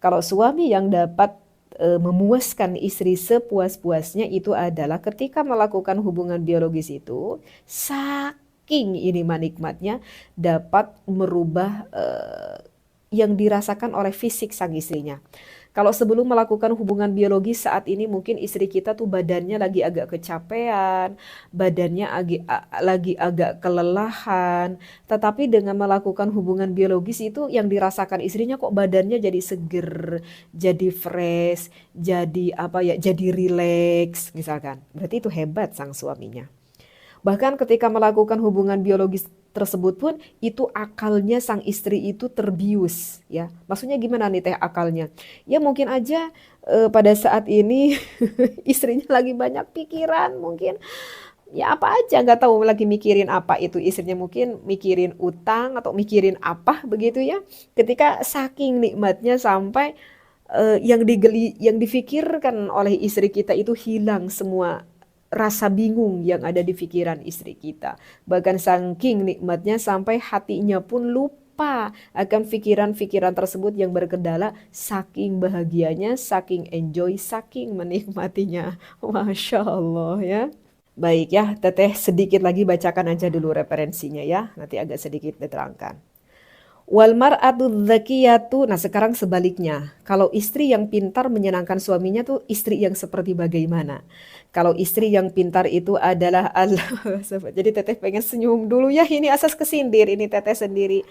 Kalau suami yang dapat memuaskan istri sepuas-puasnya itu adalah ketika melakukan hubungan biologis itu, saking ini nikmatnya dapat merubah yang dirasakan oleh fisik sang istrinya. Kalau sebelum melakukan hubungan biologis saat ini mungkin istri kita tuh badannya lagi agak kecapean, badannya lagi agak kelelahan. Tetapi dengan melakukan hubungan biologis itu yang dirasakan istrinya kok badannya jadi seger, jadi fresh, jadi apa ya, jadi rileks misalkan. Berarti itu hebat sang suaminya. Bahkan ketika melakukan hubungan biologis tersebut pun itu akalnya sang istri itu terbius ya. Maksudnya gimana nih teh akalnya? Ya mungkin aja pada saat ini istrinya lagi banyak pikiran mungkin ya apa aja nggak tahu lagi mikirin apa itu istrinya mungkin mikirin utang atau mikirin apa begitu ya. Ketika saking nikmatnya sampai yang difikirkan oleh istri kita itu hilang semua rasa bingung yang ada di pikiran istri kita. Bahkan saking nikmatnya sampai hatinya pun lupa akan pikiran-pikiran tersebut yang berkendala saking bahagianya, saking enjoy, saking menikmatinya. Masya Allah ya. Baik ya, Teteh sedikit lagi bacakan aja dulu referensinya ya. Nanti agak sedikit diterangkan. Wal mar'atu dzakiyatu. Nah, sekarang sebaliknya. Kalau istri yang pintar menyenangkan suaminya tuh istri yang seperti bagaimana? Kalau istri yang pintar itu adalah Allah. Jadi Teteh pengen senyum dulu ya. Ini asas kesindir ini Teteh sendiri.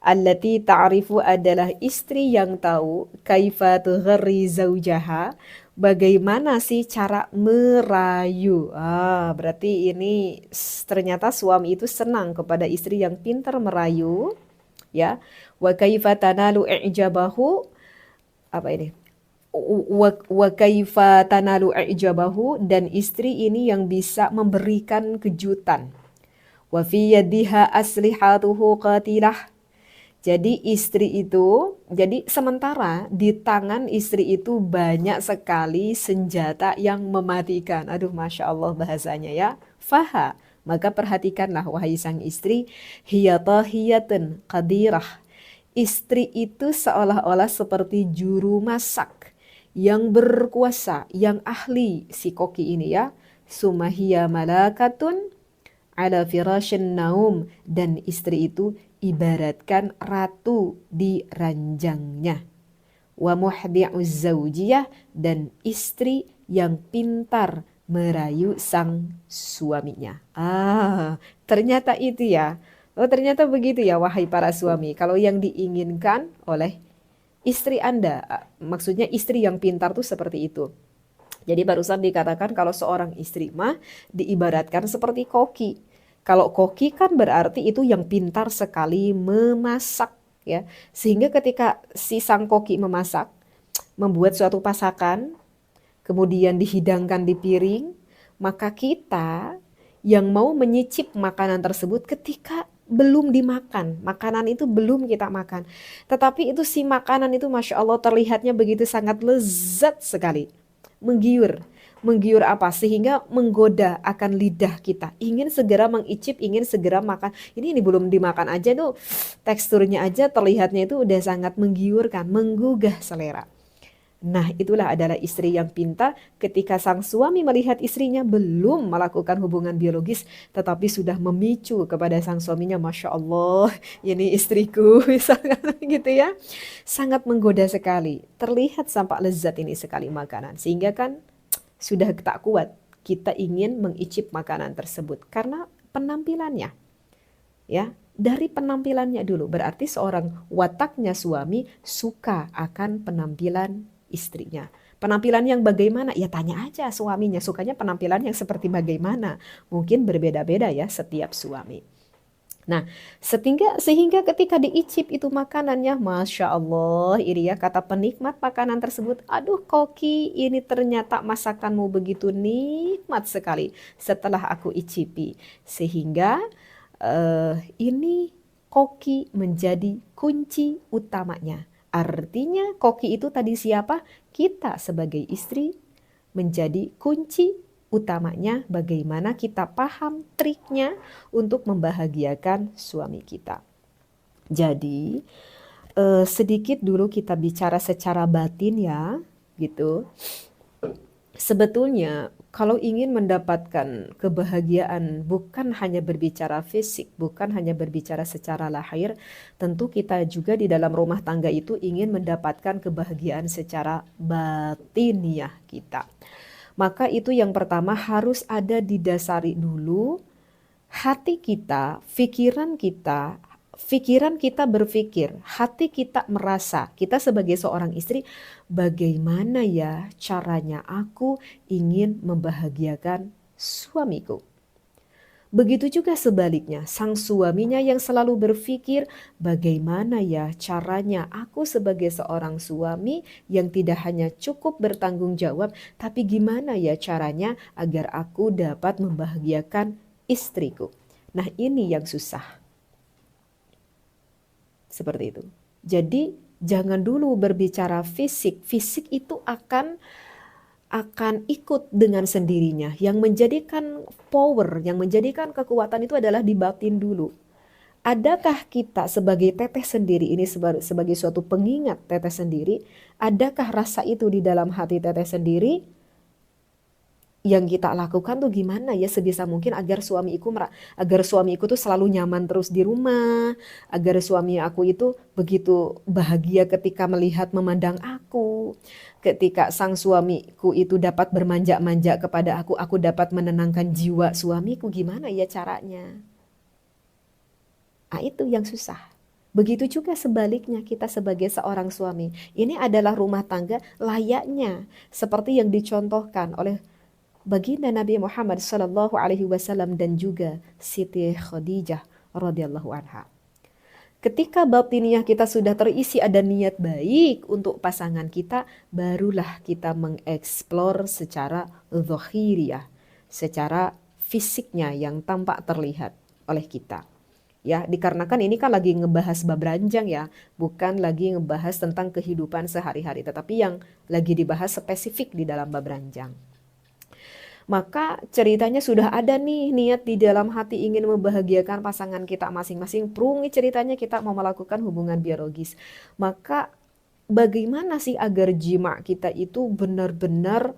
Allati ta'rifu adalah istri yang tahu kaifa tugharri zaujaha, bagaimana sih cara merayu. Berarti ini ternyata suami itu senang kepada istri yang pintar merayu ya. Wa kaifa tanalu i'jabahu, apa ini, wa kaifa tanalu i'jabahu, dan istri ini yang bisa memberikan kejutan. Wa fi yadiha aslihatuhu qatilah. Jadi jadi sementara di tangan istri itu banyak sekali senjata yang mematikan. Aduh, Masya Allah bahasanya ya. Faha, maka perhatikanlah wahai sang istri, hiyatahiyatun qadirah. Istri itu seolah-olah seperti juru masak yang berkuasa, yang ahli si koki ini ya. Sumahiyya malakatun ala firasyin naum, dan istri itu ibaratkan ratu di ranjangnya. Wa muhdi'uz zaujiyah, dan istri yang pintar merayu sang suaminya. Ternyata itu ya. Oh, ternyata begitu ya wahai para suami. Kalau yang diinginkan oleh istri Anda, maksudnya istri yang pintar tuh seperti itu. Jadi barusan dikatakan kalau seorang istri mah diibaratkan seperti koki. Kalau koki kan berarti itu yang pintar sekali memasak ya. Sehingga ketika si sang koki memasak, membuat suatu masakan, kemudian dihidangkan di piring, maka kita yang mau menyicip makanan tersebut ketika belum dimakan, makanan itu belum kita makan. Tetapi itu si makanan itu Masya Allah terlihatnya begitu sangat lezat sekali, menggiur. Menggiur apa? Sehingga menggoda akan lidah kita. Ingin segera mengicip, ingin segera makan. Ini belum dimakan aja tuh, teksturnya aja terlihatnya itu udah sangat menggiurkan, menggugah selera. Nah, itulah adalah istri yang pintar ketika sang suami melihat istrinya belum melakukan hubungan biologis, tetapi sudah memicu kepada sang suaminya, Masya Allah, ini istriku, misalkan gitu ya. Sangat menggoda sekali, terlihat sampai lezat ini sekali makanan. Sehingga kan sudah tak kuat, kita ingin mengicip makanan tersebut karena penampilannya. Ya, dari penampilannya dulu, berarti seorang wataknya suami suka akan penampilan istrinya. Penampilan yang bagaimana? Ya tanya aja suaminya, sukanya penampilan yang seperti bagaimana. Mungkin berbeda-beda ya setiap suami. Nah, sehingga ketika diicip itu makanannya, Masya Allah, ini ya kata penikmat makanan tersebut, aduh Koki, ini ternyata masakanmu begitu nikmat sekali setelah aku icipi. Sehingga ini Koki menjadi kunci utamanya. Artinya koki itu tadi siapa? Kita sebagai istri menjadi kunci utamanya bagaimana kita paham triknya untuk membahagiakan suami kita. Jadi sedikit dulu kita bicara secara batin ya, gitu. Sebetulnya kalau ingin mendapatkan kebahagiaan bukan hanya berbicara fisik, bukan hanya berbicara secara lahir, tentu kita juga di dalam rumah tangga itu ingin mendapatkan kebahagiaan secara batiniah kita. Maka itu yang pertama harus ada didasari dulu hati kita, pikiran kita berpikir, hati kita merasa, kita sebagai seorang istri, bagaimana ya caranya aku ingin membahagiakan suamiku. Begitu juga sebaliknya, sang suaminya yang selalu berpikir, bagaimana ya caranya aku sebagai seorang suami yang tidak hanya cukup bertanggung jawab, tapi gimana ya caranya agar aku dapat membahagiakan istriku. Nah, ini yang susah. Seperti itu. Jadi, jangan dulu berbicara fisik. Fisik itu akan ikut dengan sendirinya. Yang menjadikan power, yang menjadikan kekuatan itu adalah di batin dulu. Adakah kita sebagai teteh sendiri, ini sebagai suatu pengingat teteh sendiri, adakah rasa itu di dalam hati teteh sendiri? Yang kita lakukan tuh gimana ya sebisa mungkin agar suamiku tuh selalu nyaman terus di rumah, agar suami aku itu begitu bahagia ketika melihat memandang aku, ketika sang suamiku itu dapat bermanja-manja kepada aku dapat menenangkan jiwa suamiku, gimana ya caranya? Ah, itu yang susah. Begitu juga sebaliknya kita sebagai seorang suami. Ini adalah rumah tangga layaknya seperti yang dicontohkan oleh baginda Nabi Muhammad Sallallahu Alaihi Wasallam dan juga Siti Khadijah radhiyallahu anha. Ketika batiniah kita sudah terisi ada niat baik untuk pasangan kita, barulah kita mengeksplor secara zahiriyah, secara fisiknya yang tampak terlihat oleh kita. Ya, dikarenakan ini kan lagi ngebahas bab ranjang ya, bukan lagi ngebahas tentang kehidupan sehari-hari, tetapi yang lagi dibahas spesifik di dalam bab ranjang. Maka ceritanya sudah ada nih niat di dalam hati ingin membahagiakan pasangan kita masing-masing. Prung ceritanya kita mau melakukan hubungan biologis. Maka bagaimana sih agar jima kita itu benar-benar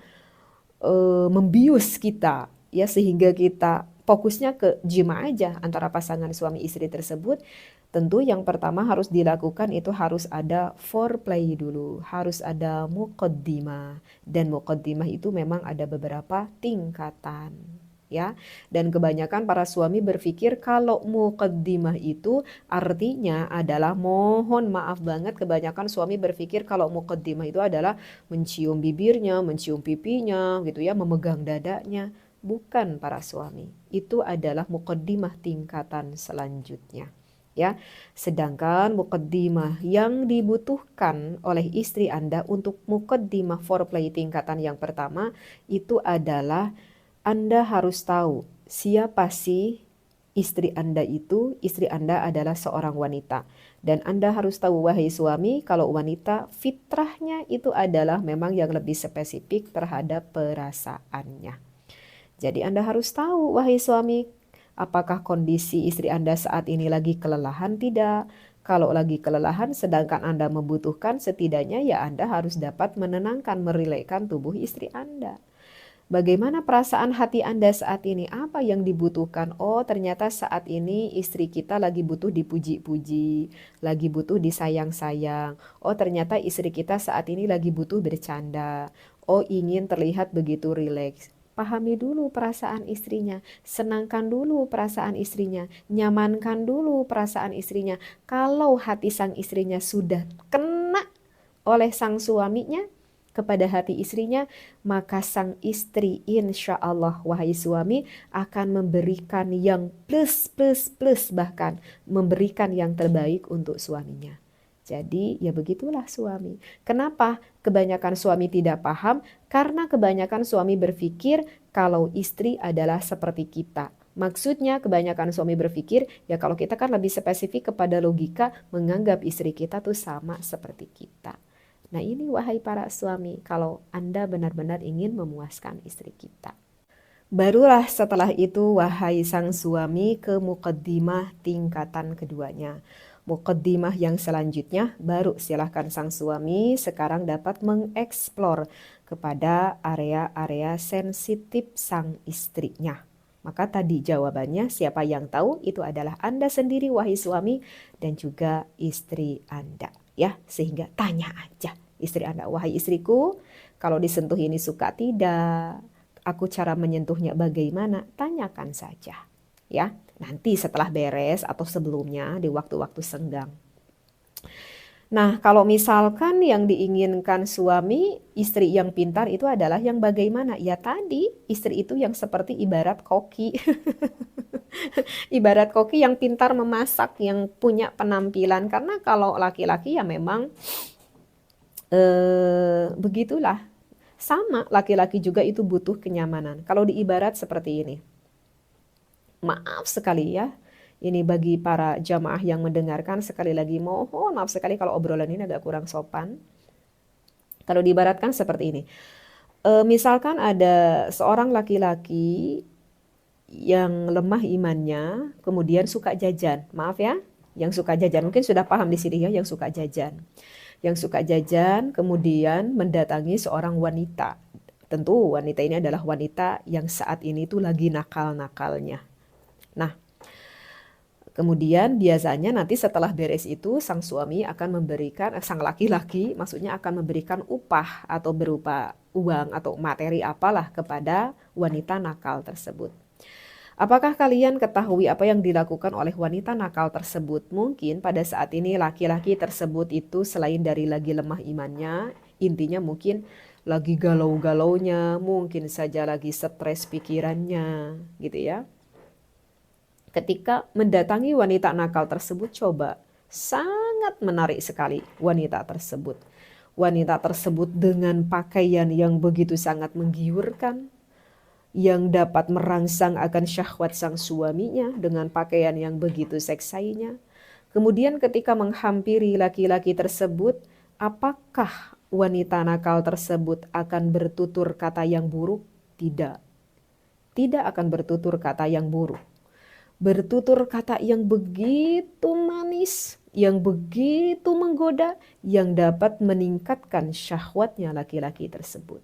membius kita ya sehingga kita fokusnya ke jima aja antara pasangan suami istri tersebut. Tentu yang pertama harus dilakukan itu harus ada foreplay dulu, harus ada muqaddimah. Dan muqaddimah itu memang ada beberapa tingkatan. Ya, dan kebanyakan para suami berpikir kalau muqaddimah itu artinya adalah mohon maaf banget kebanyakan suami berpikir kalau muqaddimah itu adalah mencium bibirnya, mencium pipinya gitu ya, memegang dadanya. Bukan para suami. Itu adalah muqaddimah tingkatan selanjutnya. Ya, sedangkan muqaddimah yang dibutuhkan oleh istri Anda untuk muqaddimah foreplay tingkatan yang pertama itu adalah Anda harus tahu siapa sih istri Anda itu. Istri Anda adalah seorang wanita dan Anda harus tahu wahai suami kalau wanita fitrahnya itu adalah memang yang lebih spesifik terhadap perasaannya. Jadi Anda harus tahu wahai suami, apakah kondisi istri Anda saat ini lagi kelelahan? Tidak. Kalau lagi kelelahan sedangkan Anda membutuhkan, setidaknya ya Anda harus dapat menenangkan, merilekkan tubuh istri Anda. Bagaimana perasaan hati Anda saat ini? Apa yang dibutuhkan? Oh, ternyata saat ini istri kita lagi butuh dipuji-puji, lagi butuh disayang-sayang. Oh, ternyata istri kita saat ini lagi butuh bercanda. Oh, ingin terlihat begitu rileks. Pahami dulu perasaan istrinya, senangkan dulu perasaan istrinya, nyamankan dulu perasaan istrinya. Kalau hati sang istrinya sudah kena oleh sang suaminya kepada hati istrinya, maka sang istri insya Allah wahai suami akan memberikan yang plus plus plus, bahkan memberikan yang terbaik untuk suaminya. Jadi ya begitulah suami. Kenapa kebanyakan suami tidak paham? Karena kebanyakan suami berpikir kalau istri adalah seperti kita. Maksudnya kebanyakan suami berpikir ya kalau kita kan lebih spesifik kepada logika menganggap istri kita tuh sama seperti kita. Nah ini wahai para suami, kalau Anda benar-benar ingin memuaskan istri kita. Barulah setelah itu wahai sang suami ke muqaddimah tingkatan keduanya. Mukaddimah yang selanjutnya baru silahkan sang suami sekarang dapat mengeksplor kepada area-area sensitif sang istrinya. Maka tadi jawabannya siapa yang tahu itu adalah Anda sendiri wahai suami dan juga istri Anda ya. Sehingga tanya aja istri Anda, wahai istriku, kalau disentuh ini suka tidak? Aku cara menyentuhnya bagaimana? Tanyakan saja ya. Nanti setelah beres atau sebelumnya di waktu-waktu senggang. Nah, kalau misalkan yang diinginkan suami, istri yang pintar itu adalah yang bagaimana? Ya tadi, istri itu yang seperti ibarat koki. Ibarat koki yang pintar memasak, yang punya penampilan. Karena kalau laki-laki ya memang begitulah. Sama, laki-laki juga itu butuh kenyamanan. Kalau diibarat seperti ini. Maaf sekali ya, ini bagi para jamaah yang mendengarkan, sekali lagi mohon maaf sekali kalau obrolan ini agak kurang sopan. Kalau diibaratkan seperti ini, misalkan ada seorang laki-laki yang lemah imannya, kemudian suka jajan, maaf ya, yang suka jajan, mungkin sudah paham di sini ya, yang suka jajan. Yang suka jajan kemudian mendatangi seorang wanita. Tentu wanita ini adalah wanita yang saat ini tuh lagi nakal-nakalnya. Nah, kemudian biasanya nanti setelah beres itu sang suami akan memberikan, sang laki-laki maksudnya akan memberikan upah atau berupa uang atau materi apalah kepada wanita nakal tersebut. Apakah kalian ketahui apa yang dilakukan oleh wanita nakal tersebut? Mungkin pada saat ini laki-laki tersebut itu selain dari lagi lemah imannya, intinya mungkin lagi galau-galaunya, mungkin saja lagi stres pikirannya gitu ya. Ketika mendatangi wanita nakal tersebut, coba sangat menarik sekali wanita tersebut. Wanita tersebut dengan pakaian yang begitu sangat menggiurkan, yang dapat merangsang akan syahwat sang suaminya dengan pakaian yang begitu seksinya. Kemudian ketika menghampiri laki-laki tersebut, apakah wanita nakal tersebut akan bertutur kata yang buruk? Tidak. Tidak akan bertutur kata yang buruk. Bertutur kata yang begitu manis, yang begitu menggoda, yang dapat meningkatkan syahwatnya laki-laki tersebut.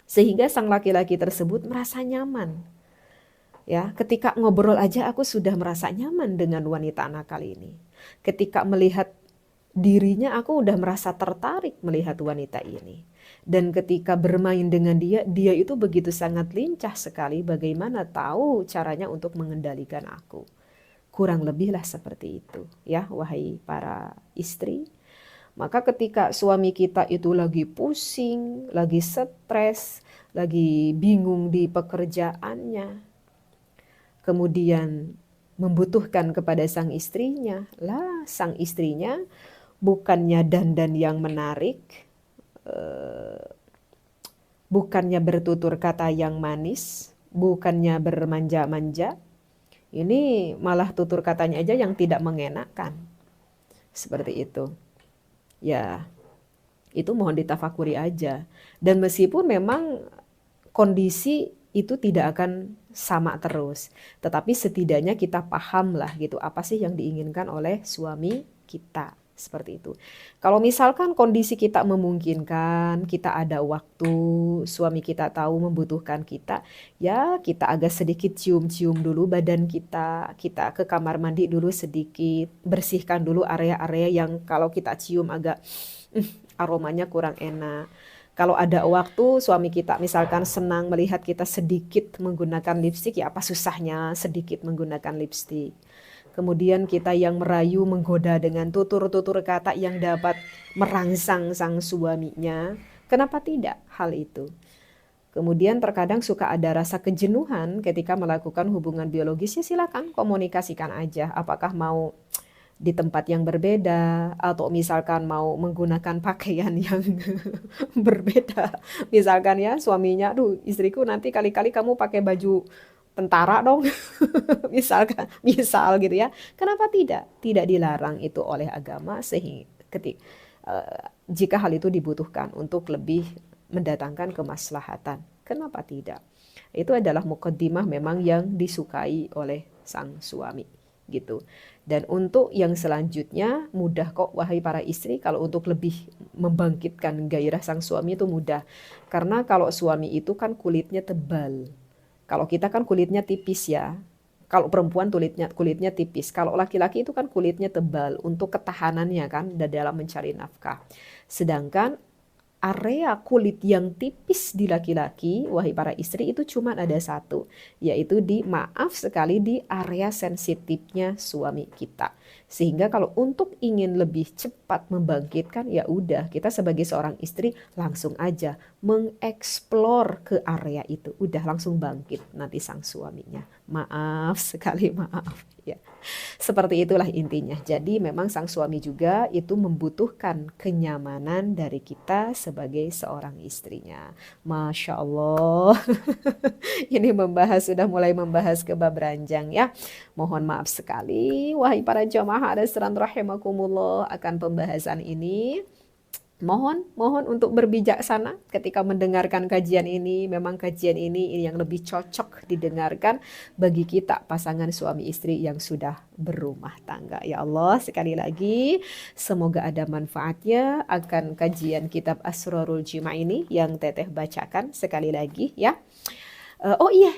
Sehingga sang laki-laki tersebut merasa nyaman. Ya, ketika ngobrol aja aku sudah merasa nyaman dengan wanita nakal ini. Ketika melihat dirinya aku udah merasa tertarik melihat wanita ini. Dan ketika bermain dengan dia, dia itu begitu sangat lincah sekali bagaimana tahu caranya untuk mengendalikan aku. Kurang lebihlah seperti itu ya wahai para istri. Maka ketika suami kita itu lagi pusing, lagi stres, lagi bingung di pekerjaannya, kemudian membutuhkan kepada sang istrinya, lah sang istrinya bukannya dandan yang menarik, bukannya bertutur kata yang manis, bukannya bermanja-manja, ini malah tutur katanya aja yang tidak mengenakan. Seperti itu. Ya, itu mohon ditafakuri aja. Dan meskipun memang kondisi itu tidak akan sama terus, tetapi setidaknya kita paham lah gitu apa sih yang diinginkan oleh suami kita. Seperti itu. Kalau misalkan kondisi kita memungkinkan, kita ada waktu, suami kita tahu membutuhkan kita, ya kita agak sedikit cium-cium dulu badan kita ke kamar mandi dulu sedikit, bersihkan dulu area-area yang kalau kita cium agak aromanya kurang enak. Kalau ada waktu, suami kita misalkan senang melihat kita sedikit menggunakan lipstik, ya apa susahnya sedikit menggunakan lipstik. Kemudian kita yang merayu menggoda dengan tutur-tutur kata yang dapat merangsang sang suaminya. Kenapa tidak hal itu? Kemudian terkadang suka ada rasa kejenuhan ketika melakukan hubungan biologis, ya silakan komunikasikan aja. Apakah mau di tempat yang berbeda atau misalkan mau menggunakan pakaian yang berbeda. Misalkan ya suaminya, aduh istriku nanti kali-kali kamu pakai baju tentara dong. misal gitu ya. Kenapa tidak? Tidak dilarang itu oleh agama sehingga jika hal itu dibutuhkan untuk lebih mendatangkan kemaslahatan. Kenapa tidak? Itu adalah mukaddimah memang yang disukai oleh sang suami. gitu. Dan untuk yang selanjutnya mudah kok wahai para istri, kalau untuk lebih membangkitkan gairah sang suami itu mudah. Karena kalau suami itu kan kulitnya tebal. Kalau kita kan kulitnya tipis ya. Kalau perempuan kulitnya tipis. Kalau laki-laki itu kan kulitnya tebal untuk ketahanannya kan dalam mencari nafkah. Sedangkan area kulit yang tipis di laki-laki, wahai para istri, itu cuma ada satu, yaitu maaf sekali, di area sensitifnya suami kita. Sehingga kalau untuk ingin lebih cepat membangkitkan, ya udah kita sebagai seorang istri langsung aja mengeksplor ke area itu, udah langsung bangkit nanti sang suaminya. Maaf sekali, maaf ya. Seperti itulah intinya. Jadi memang sang suami juga itu membutuhkan kenyamanan dari kita sebagai seorang istrinya. Masya Allah. Ini sudah mulai membahas ke bab ranjang ya. Mohon maaf sekali wahai para jamaah hadirin rahimakumullah akan pembahasan ini. Mohon untuk berbijaksana ketika mendengarkan kajian ini. Memang kajian ini yang lebih cocok didengarkan bagi kita pasangan suami istri yang sudah berumah tangga. Ya Allah, sekali lagi semoga ada manfaatnya akan kajian kitab Asrarul Jima ini yang Teteh bacakan sekali lagi ya. Oh iya,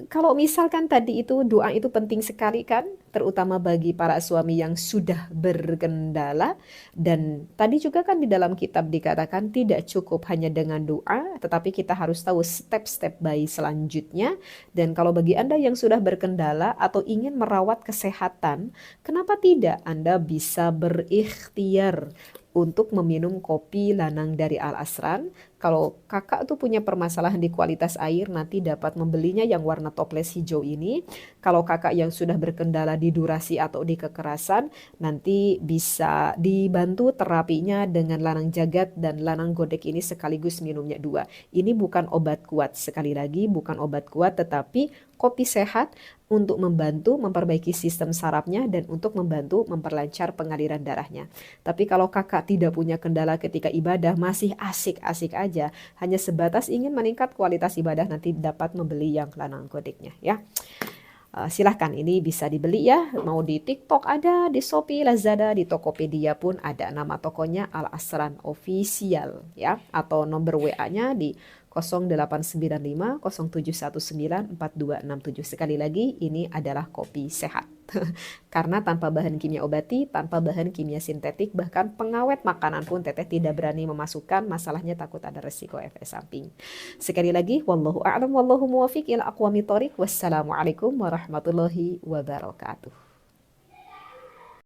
kalau misalkan tadi itu doa itu penting sekali kan, terutama bagi para suami yang sudah berkendala. Dan tadi juga kan di dalam kitab dikatakan tidak cukup hanya dengan doa, tetapi kita harus tahu step-step baik selanjutnya. Dan kalau bagi Anda yang sudah berkendala atau ingin merawat kesehatan, kenapa tidak Anda bisa berikhtiar untuk meminum kopi lanang dari Al Asran. Kalau kakak tuh punya permasalahan di kualitas air, nanti dapat membelinya yang warna toples hijau ini. Kalau kakak yang sudah berkendala di durasi atau di kekerasan, nanti bisa dibantu terapinya dengan lanang jagat dan lanang godek ini sekaligus minumnya 2. Ini bukan obat kuat, sekali lagi bukan obat kuat, tetapi kopi sehat untuk membantu memperbaiki sistem sarafnya dan untuk membantu memperlancar pengaliran darahnya. Tapi kalau kakak tidak punya kendala ketika ibadah, masih asik-asik aja, hanya sebatas ingin meningkat kualitas ibadah, nanti dapat membeli yang lanang godeknya ya. Silahkan, ini bisa dibeli ya, mau di TikTok ada, di Shopee, Lazada, di Tokopedia pun ada. Nama tokonya Al Asran Official ya, atau nomor WA-nya di 0895 0719 4267. Sekali lagi, ini adalah kopi sehat. Karena tanpa bahan kimia obati, tanpa bahan kimia sintetik, bahkan pengawet makanan pun Teteh tidak berani memasukkan, masalahnya takut ada resiko efek samping. Sekali lagi, wallahu a'lam wallahu muwafiq ila aqwamit thoriq. Wassalamualaikum warahmatullahi wabarakatuh.